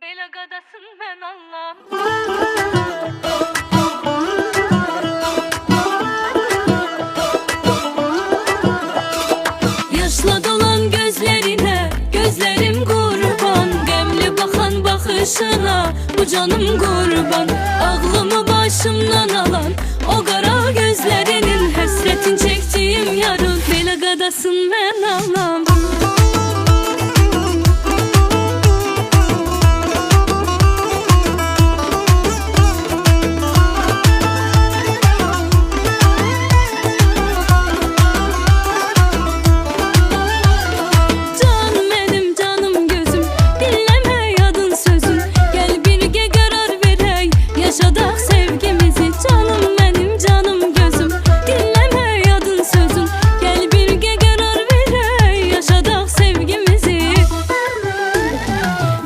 Belə qadasın mən anlam. Yaşla dolan gözlerine, gözlerim kurban. Gemli bakan bakışına, bu canım kurban. Ağlımı başımdan alan o kara gözlerinin, hasretin çektiğim yarın. Belə qadasın mən anlam.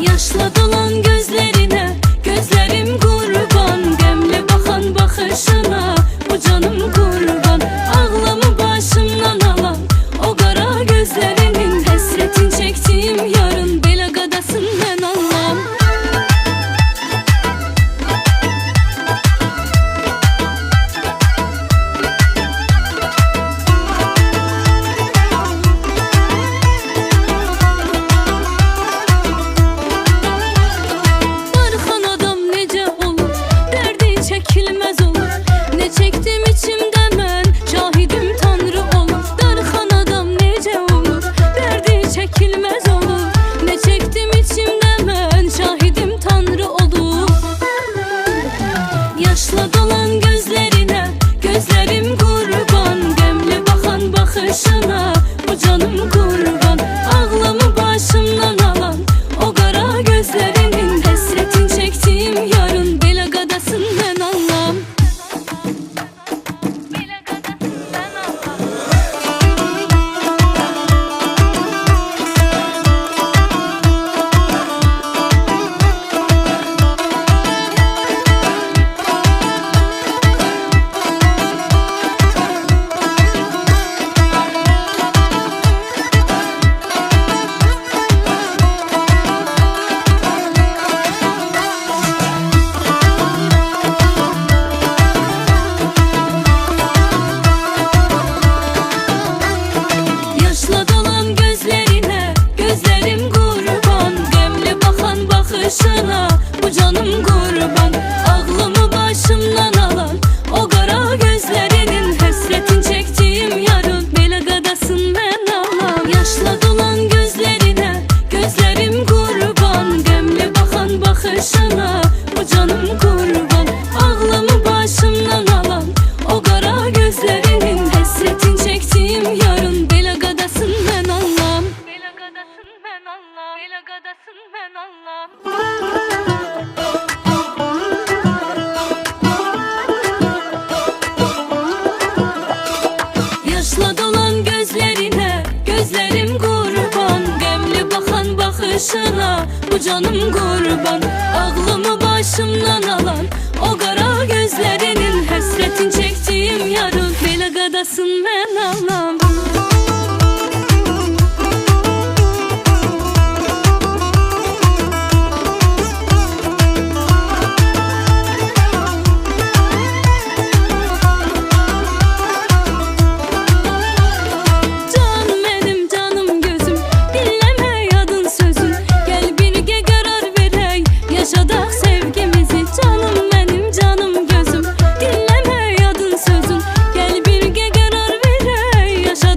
Yaşla dolan gözlerine, gözlerim kurban. Gemli bakan bakışına, bu canım kurban. Ağlamı başımdan alan o kara gözlerinin, hasretin çektiğim yarın. Belə qadasın mən anlam. Belə qadasın mən anlam. Bu canım kurban, ağlımı başımdan alan o kara gözlerinin, hasretin çektiğim yarın. Belə qadasın mən anlam. Yaşla dolan gözlerine, gözlerim kurban. Gemli bakan bakışına, bu canım kurban. Ağlımı başımdan alan o kara gözlerinin, hasretin çektiğim yarın. Belə qadasın mən anlam. Belə qadasın mən anlam. Belə qadasın mən anlam. Yaşla dolan gözlerine, gözlerim kurban. Gemli bakan bakışına, bu canım kurban. Ağlımı başımdan alan o kara gözlerinin, hasretin çektiğim yarın. Belə qadasın mən anlam. Yaşadık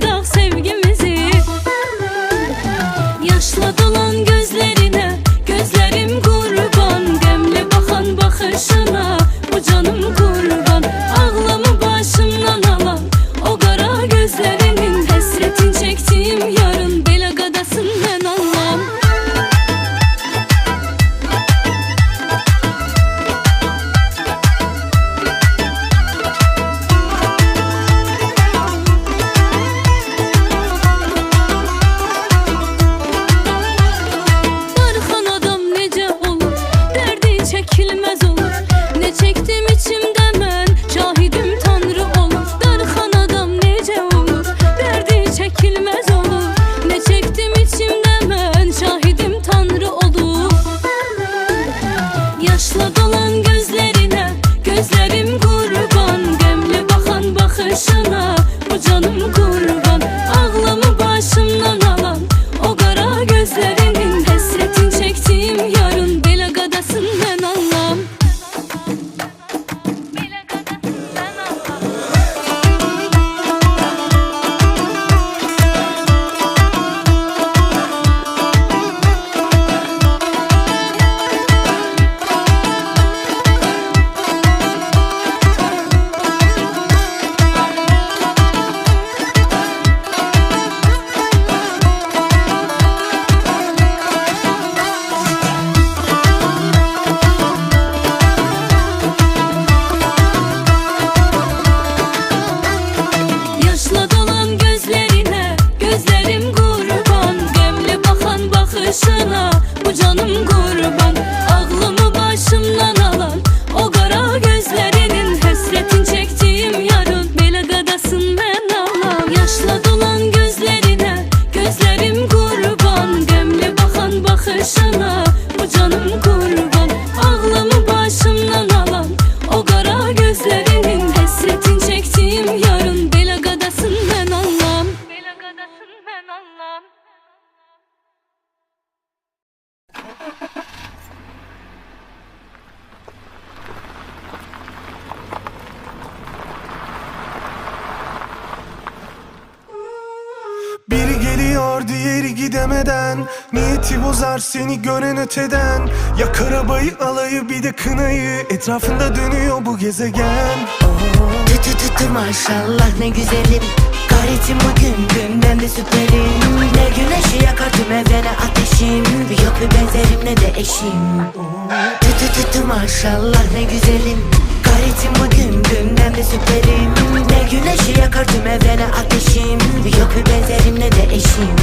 kurban. Ağlımı başımdan alan o kara gözlerinin, hasretin çektiğim yarın Belaga'dasın ben ağlam. Yaşla dolan gözlerine gözlerim kurban, gemli bakan bakışına bu canım kurban. Ağlımı başımdan alan o kara gözlerinin, hasretin çektiğim yarın Belaga'dasın ben ağlam. Belaga'dasın ben ağlam. Biri geliyor diğeri gidemeden, niyeti bozar seni gören öteden. Yak arabayı alayı bir de kınayı, etrafında dönüyor bu gezegen. Tütü tütü maşallah ne güzelim, gayretim bugün günden de süperim. Ne güneşi yakar tüm evrene ateşim, yok bir benzerim ne de eşim. Tütü tütü maşallah ne güzelim, gayretim bugün günden de süperim. Ne güneşi yakar tüm evrene ateşim, yok bir benzerim ne de eşim.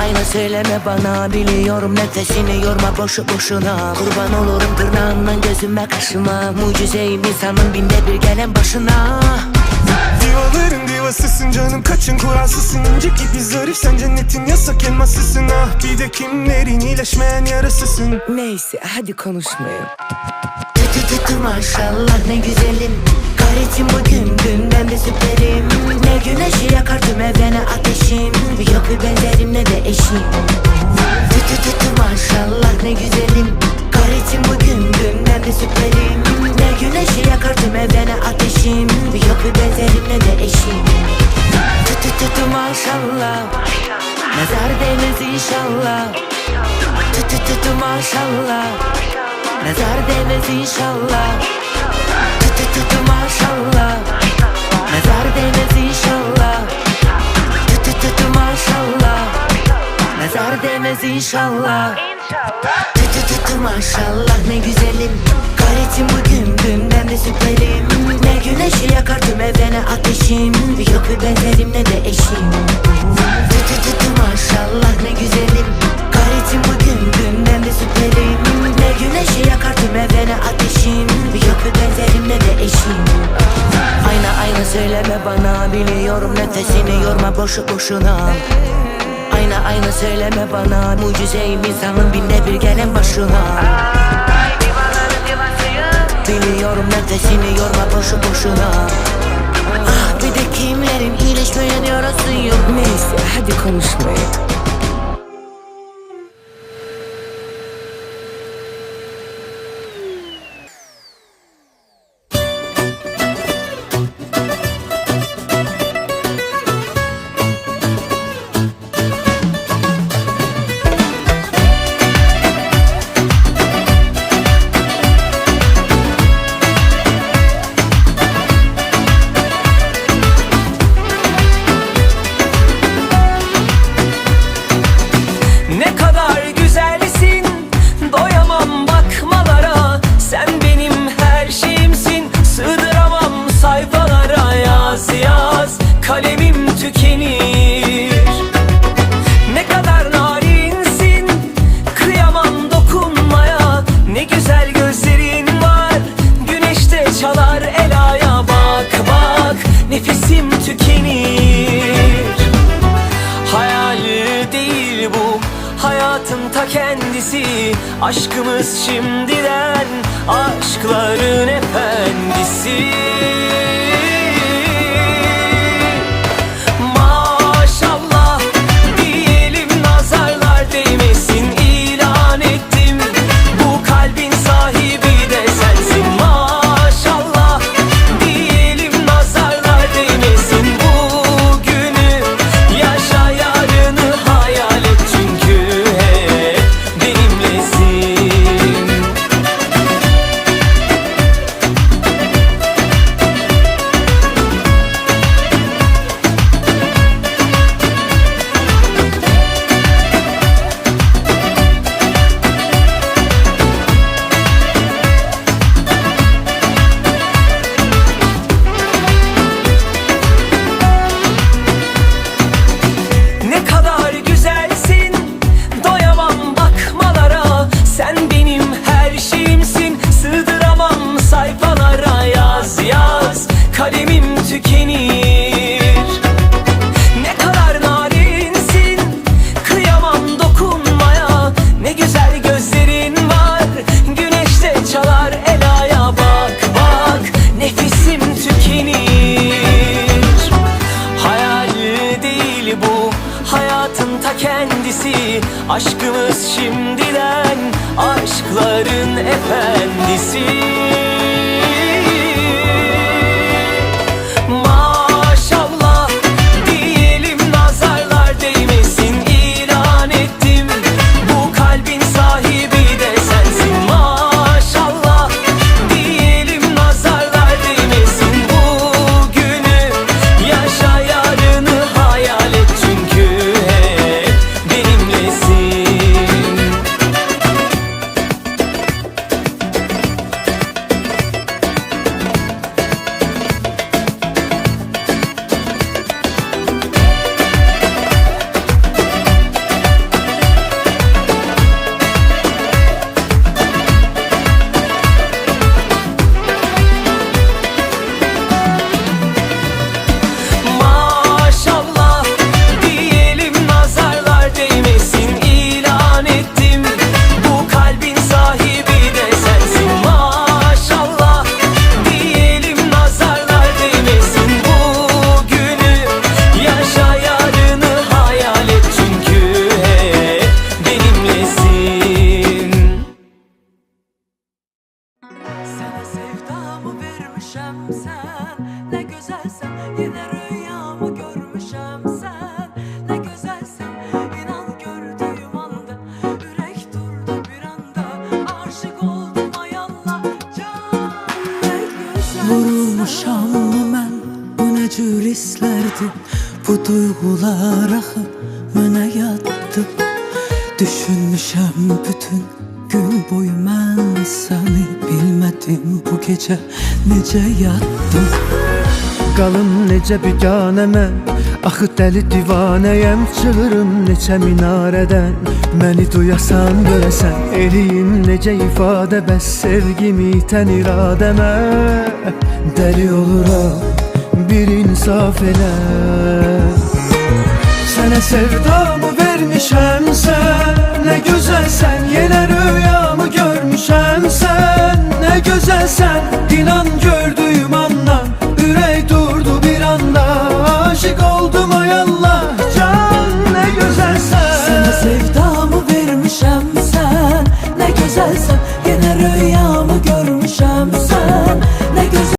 Ayna söyleme bana, biliyorum nefesini yorma boşu boşuna. Kurban olurum tırnağından gözüme kaşıma, mucizeyim insanın binde bir gelen başına. Divaların divasısın canım, kaçın kuralsızsın. İnce gibi zarif, sen cennetin yasak elmasısın. Ah bir de kimlerin iyileşmeyen yarasısın. Neyse hadi konuşmayın. Tütü tütü maşallah ne güzelim, gayretim bugün günden de süperim. Ne güneşi yakar tüm evrene ateşim, yok bir benzerim ne de eşim. Tütü tütü maşallah ne güzelim, gayretim bugün günden de süperim. Ne güneşi yakar tüm evrene ateşim, yok bir benzerim ne de eşim. Tütü tütü maşallah, nazar değmez inşallah. Tütü tütü maşallah, nazar değmez inşallah. Tütü tütü maşallah, nazar değmez inşallah. Tütü tütü maşallah, nazar değmez inşallah. Tütü tütü maşallah ne güzelim, gayretim bugün günden de süperim. Ne güneşi yakar tüm evrene ateşim, yok bir benzerim ne de eşim. Tütü tütü maşallah ne güzelim, gayretim bugün günden de süperim. Ne güneşi yakar tüm evrene ateşim, yok bir benzerim ne de eşim. Ayna söyleme bana, biliyorum nefesini yorma boşu boşuna. Ayna söyleme bana, mucizeyim insanın binde bir gelen başına. Biliyorum nefesini yorma boşu boşuna. Ah bir de kimlerin iyileşmeyen yarası yok. Neyse hadi konuşmayın. Kalemim tükenir. Ne kadar narinsin, kıyamam dokunmaya. Ne güzel gözlerin var, güneşte çalar elaya. Bak bak nefesim tükenir. Hayal değil bu, hayatın ta kendisi. Aşkımız şimdiden, aşkların efendisi. Düşünmüşəm mən bu nə cür hisslərdir, bu duyğular axı mənə yaddır. Düşünmüşəm bütün gün boyu mən səni bilmədim, bu gecə necə yatdım. Qalım necə biganə mən, axı dəli divanəyəm. Çığırım neçə minarədən, məni duyasan görəsən. Eliyim necə ifadə, bəs sevgimi itən iradəmə. Dəli oluram, bir insaf elə. Sənə sevdamı vermişəm sən, nə gözəlsən. Yenə rüyamı görmüşəm sən, nə gözəlsən. İnan gördüyüm andan ürək durdu bir anda. Aşık oldum ay Allah, can nə gözəlsən. Sənə sevdamı vermişəm sən, nə gözəlsən. Yenə rüyamı görmüşəm sən.